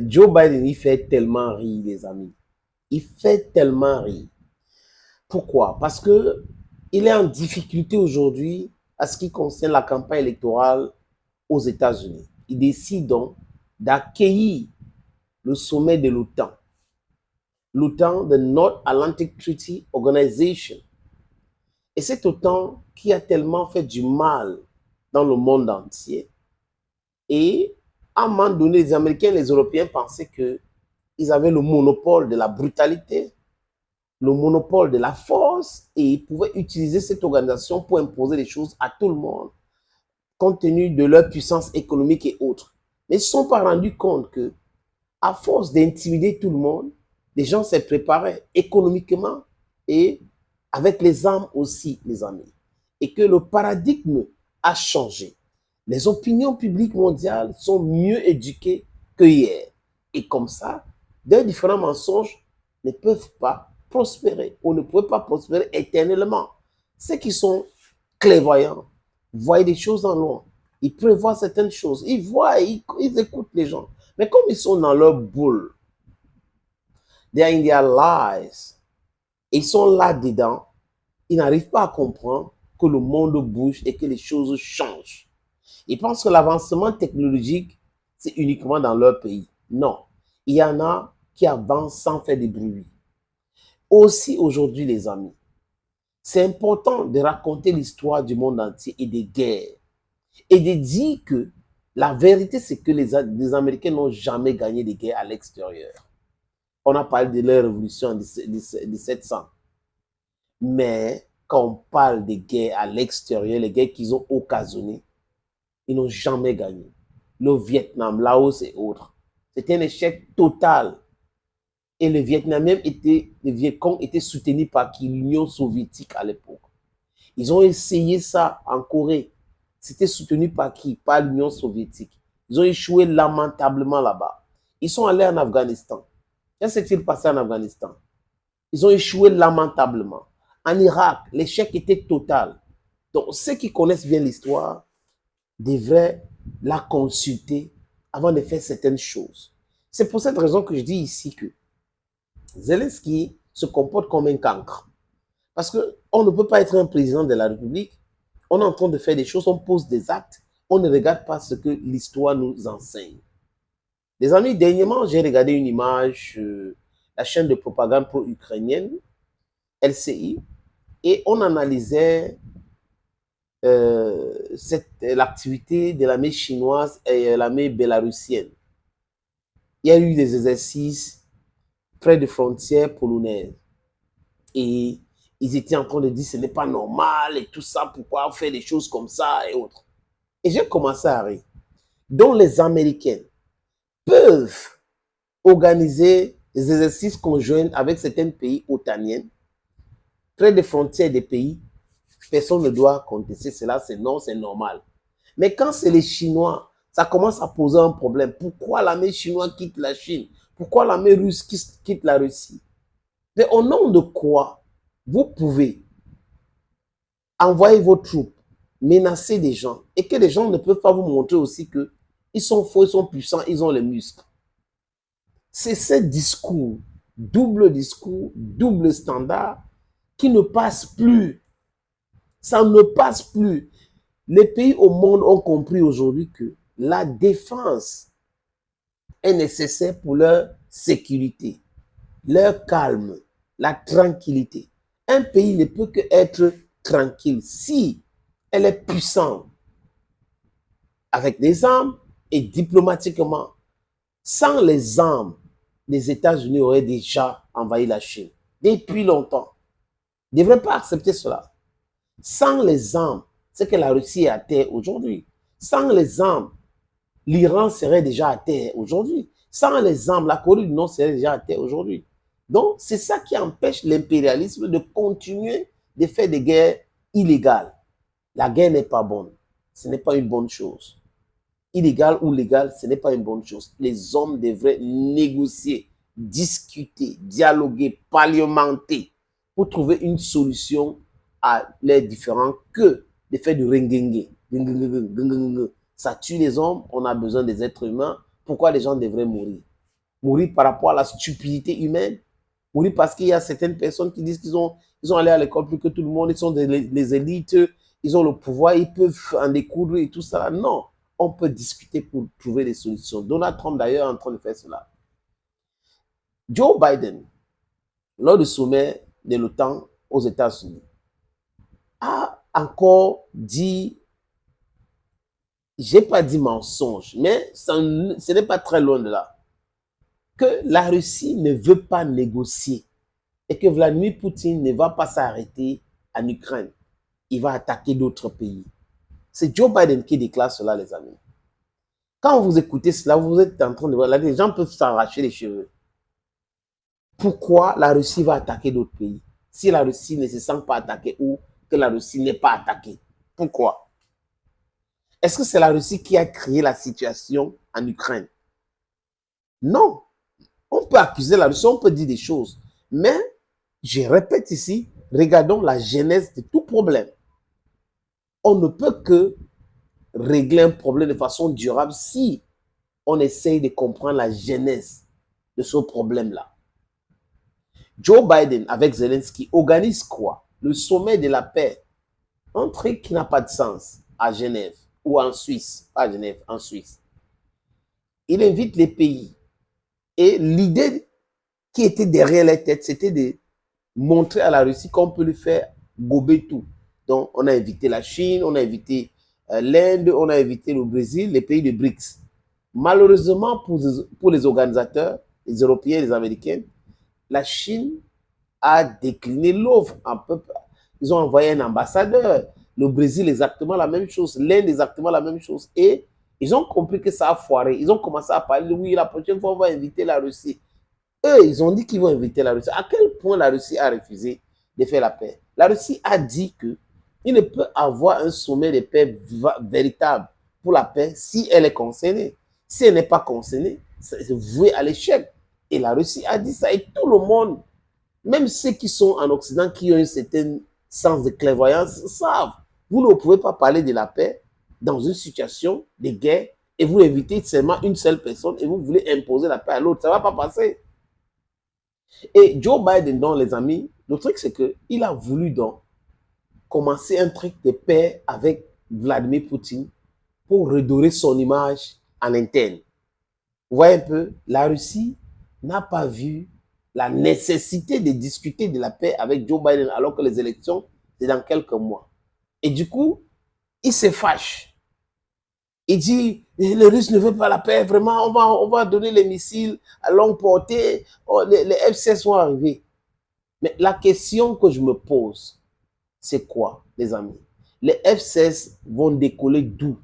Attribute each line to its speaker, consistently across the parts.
Speaker 1: Joe Biden, il fait tellement rire, les amis. Il fait tellement rire. Pourquoi? Parce que il est en difficulté aujourd'hui à ce qui concerne la campagne électorale aux États-Unis. Il décide donc d'accueillir le sommet de l'OTAN. L'OTAN, the North Atlantic Treaty Organization. Et cet OTAN qui a tellement fait du mal dans le monde entier. Et à un moment donné, les Américains et les Européens pensaient qu'ils avaient le monopole de la brutalité, le monopole de la force, et ils pouvaient utiliser cette organisation pour imposer des choses à tout le monde, compte tenu de leur puissance économique et autres. Mais ils ne se sont pas rendus compte que, à force d'intimider tout le monde, les gens s'est préparés économiquement et avec les armes aussi, les amis. Et que le paradigme a changé. Les opinions publiques mondiales sont mieux éduquées que hier. Et comme ça, des différents mensonges ne peuvent pas prospérer ou ne peuvent pas prospérer éternellement. Ceux qui sont clairvoyants voient des choses en loin. Ils prévoient certaines choses. Ils voient, ils écoutent les gens. Mais comme ils sont dans leur boule, they are in their lies, ils sont là-dedans, ils n'arrivent pas à comprendre que le monde bouge et que les choses changent. Ils pensent que l'avancement technologique, c'est uniquement dans leur pays. Non. Il y en a qui avancent sans faire de bruit. Aussi aujourd'hui, les amis, c'est important de raconter l'histoire du monde entier et des guerres. Et de dire que la vérité, c'est que les Américains n'ont jamais gagné des guerres à l'extérieur. On a parlé de leur révolution en 1700. Mais quand on parle des guerres à l'extérieur, les guerres qu'ils ont occasionnées, ils n'ont jamais gagné. Le Vietnam, Laos et autres. C'était un échec total. Et le Vietcong était soutenu par l'Union soviétique à l'époque. Ils ont essayé ça en Corée. C'était soutenu par qui? Par l'Union soviétique. Ils ont échoué lamentablement là-bas. Ils sont allés en Afghanistan. Qu'est-ce qui s'est passé en Afghanistan? Ils ont échoué lamentablement. En Irak, l'échec était total. Donc, ceux qui connaissent bien l'histoire devraient la consulter avant de faire certaines choses. C'est pour cette raison que je dis ici que Zelensky se comporte comme un cancre. Parce qu'on ne peut pas être un président de la République. On est en train de faire des choses, on pose des actes, on ne regarde pas ce que l'histoire nous enseigne. Les amis, dernièrement, j'ai regardé une image sur la chaîne de propagande pro-ukrainienne, LCI, et on analysait l'activité de l'armée chinoise et l'armée bélarusienne. Il y a eu des exercices près des frontières polonaises. Et ils étaient en train de dire ce n'est pas normal et tout ça, pourquoi faire des choses comme ça et autres. Et j'ai commencé à rire. Donc les Américains peuvent organiser des exercices conjoints avec certains pays otaniens, près des frontières des pays. Personne ne doit contester cela, c'est non, c'est normal. Mais quand c'est les Chinois, ça commence à poser un problème. Pourquoi l'armée chinoise quitte la Chine? Pourquoi l'armée russe quitte la Russie? Mais au nom de quoi vous pouvez envoyer vos troupes, menacer des gens, et que les gens ne peuvent pas vous montrer aussi qu'ils sont forts, ils sont puissants, ils ont les muscles? C'est ce discours, double standard, qui ne passe plus. Ça ne passe plus. Les pays au monde ont compris aujourd'hui que la défense est nécessaire pour leur sécurité, leur calme, la tranquillité. Un pays ne peut qu'être tranquille si elle est puissante avec des armes et diplomatiquement. Sans les armes, les États-Unis auraient déjà envahi la Chine depuis longtemps. Ils ne devraient pas accepter cela. Sans les armes, c'est que la Russie est à terre aujourd'hui. Sans les armes, l'Iran serait déjà à terre aujourd'hui. Sans les armes, la Corée du Nord serait déjà à terre aujourd'hui. Donc, c'est ça qui empêche l'impérialisme de continuer de faire des guerres illégales. La guerre n'est pas bonne. Ce n'est pas une bonne chose. Illégal ou légal, ce n'est pas une bonne chose. Les hommes devraient négocier, discuter, dialoguer, parlementer pour trouver une solution à les différends que de faire du ringuingue. Ça tue les hommes, on a besoin des êtres humains, pourquoi les gens devraient mourir? Mourir par rapport à la stupidité humaine? Mourir parce qu'il y a certaines personnes qui disent ils ont allé à l'école plus que tout le monde, ils sont des élites, ils ont le pouvoir, ils peuvent en découdre et tout ça. Non, on peut discuter pour trouver des solutions. Donald Trump d'ailleurs est en train de faire cela. Joe Biden, lors du sommet de l'OTAN aux États-Unis, a encore dit, j'ai pas dit mensonge, mais ce n'est pas très loin de là, que la Russie ne veut pas négocier et que Vladimir Poutine ne va pas s'arrêter en Ukraine. Il va attaquer d'autres pays. C'est Joe Biden qui déclare cela, les amis. Quand vous écoutez cela, vous êtes en train de voir, là, les gens peuvent s'arracher les cheveux. Pourquoi la Russie va attaquer d'autres pays si la Russie ne se sent pas attaquée ou que la Russie n'est pas attaquée? Pourquoi? Est-ce que c'est la Russie qui a créé la situation en Ukraine? Non. On peut accuser la Russie, on peut dire des choses. Mais, je répète ici, regardons la genèse de tout problème. On ne peut que régler un problème de façon durable si on essaye de comprendre la genèse de ce problème-là. Joe Biden avec Zelensky organise quoi? Le sommet de la paix. Un truc qui n'a pas de sens à Genève ou en Suisse. Pas à Genève, en Suisse. Il invite les pays. Et l'idée qui était derrière les têtes, c'était de montrer à la Russie qu'on peut lui faire gober tout. Donc, on a invité la Chine, on a invité l'Inde, on a invité le Brésil, les pays de BRICS. Malheureusement, pour les organisateurs, les Européens et les Américains, la Chine a décliné l'offre. Ils ont envoyé un ambassadeur. Le Brésil, exactement la même chose. L'Inde, exactement la même chose. Et ils ont compris que ça a foiré. Ils ont commencé à parler, oui, la prochaine fois, on va inviter la Russie. Eux, ils ont dit qu'ils vont inviter la Russie. À quel point la Russie a refusé de faire la paix? La Russie a dit qu'il ne peut avoir un sommet de paix véritable pour la paix si elle est concernée. Si elle n'est pas concernée, c'est voué à l'échec. Et la Russie a dit ça. Et tout le monde, même ceux qui sont en Occident, qui ont un certain sens de clairvoyance, savent. Vous ne pouvez pas parler de la paix dans une situation de guerre et vous invitez seulement une seule personne et vous voulez imposer la paix à l'autre. Ça ne va pas passer. Et Joe Biden, donc les amis, le truc c'est qu'il a voulu donc commencer un truc de paix avec Vladimir Poutine pour redorer son image en interne. Vous voyez un peu, la Russie n'a pas vu la nécessité de discuter de la paix avec Joe Biden alors que les élections, c'est dans quelques mois. Et du coup, il se fâche. Il dit, les Russes ne veulent pas la paix, vraiment, on va donner les missiles à longue portée, les F-16 vont arriver. Mais la question que je me pose, c'est quoi, les amis? Les F-16 vont décoller d'où?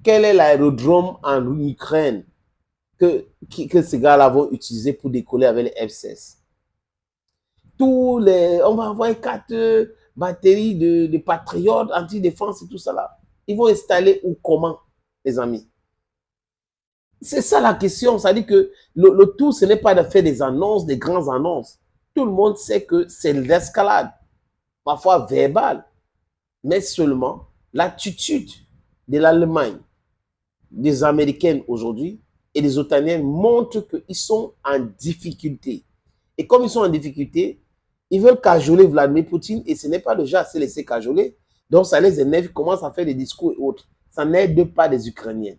Speaker 1: Quel est l'aérodrome en Ukraine que ces gars-là vont utiliser pour décoller avec les F-16? On va avoir 4 batteries de patriotes anti-défense et tout ça là. Ils vont installer où, comment, les amis? C'est ça la question. Ça dit que le tout, ce n'est pas de faire des annonces, des grandes annonces. Tout le monde sait que c'est l'escalade, parfois verbale, mais seulement l'attitude de l'Allemagne, des Américains aujourd'hui et des Otaniens montre qu'ils sont en difficulté. Et comme ils sont en difficulté, ils veulent cajoler Vladimir Poutine et ce n'est pas le genre à se laisser cajoler. Donc ça les énerve, ils commencent à faire des discours et autres. Ça n'aide pas les Ukrainiens.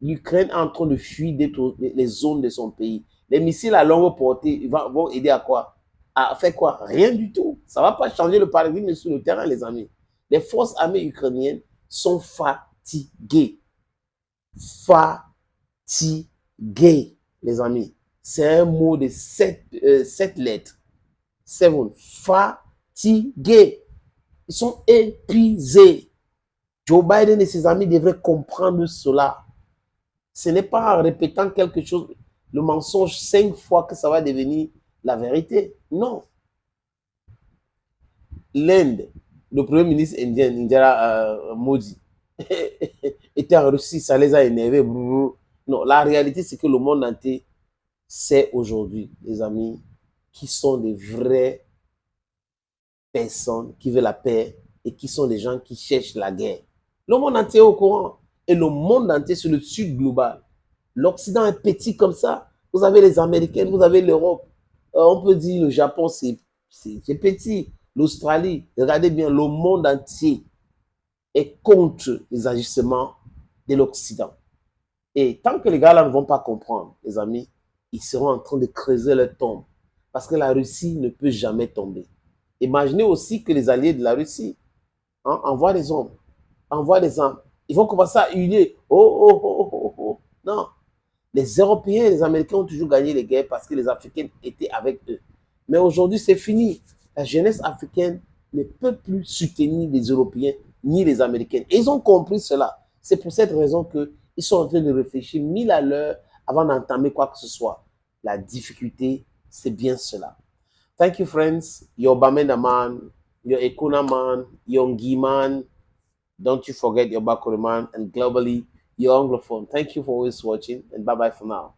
Speaker 1: L'Ukraine est en train de fuir les zones de son pays. Les missiles à longue portée vont aider à quoi? À faire quoi? Rien du tout. Ça ne va pas changer le paradigme sur le terrain, les amis. Les forces armées ukrainiennes sont fatiguées. Fatiguées, les amis. C'est un mot de 7 lettres. 7. Fatigués. Ils sont épuisés. Joe Biden et ses amis devraient comprendre cela. Ce n'est pas en répétant quelque chose, le mensonge 5 fois que ça va devenir la vérité. Non. L'Inde, le premier ministre indien, Indira Modi, était en Russie, ça les a énervés. Non, la réalité, c'est que le monde entier sait aujourd'hui, les amis, qui sont des vraies personnes qui veulent la paix et qui sont des gens qui cherchent la guerre. Le monde entier est au courant. Et le monde entier, c'est le sud global. L'Occident est petit comme ça. Vous avez les Américains, vous avez l'Europe. On peut dire le Japon, c'est petit. L'Australie, regardez bien, le monde entier est contre les agissements de l'Occident. Et tant que les gars là ne vont pas comprendre, les amis, ils seront en train de creuser leur tombe. Parce que la Russie ne peut jamais tomber. Imaginez aussi que les alliés de la Russie envoient des hommes, envoient des armes. Ils vont commencer à hurler. Oh, oh, oh, oh, oh. Non. Les Européens et les Américains ont toujours gagné les guerres parce que les Africains étaient avec eux. Mais aujourd'hui, c'est fini. La jeunesse africaine ne peut plus soutenir les Européens ni les Américains. Et ils ont compris cela. C'est pour cette raison qu'ils sont en train de réfléchir 1000 à l'heure avant d'entamer quoi que ce soit. La difficulté, c'est bien cela. Thank you, friends. Your Bamenda man, your Ekuna man, your Ngi man. Don't you forget your Bakuri man, and globally, your Anglophone. Thank you for always watching, and bye-bye for now.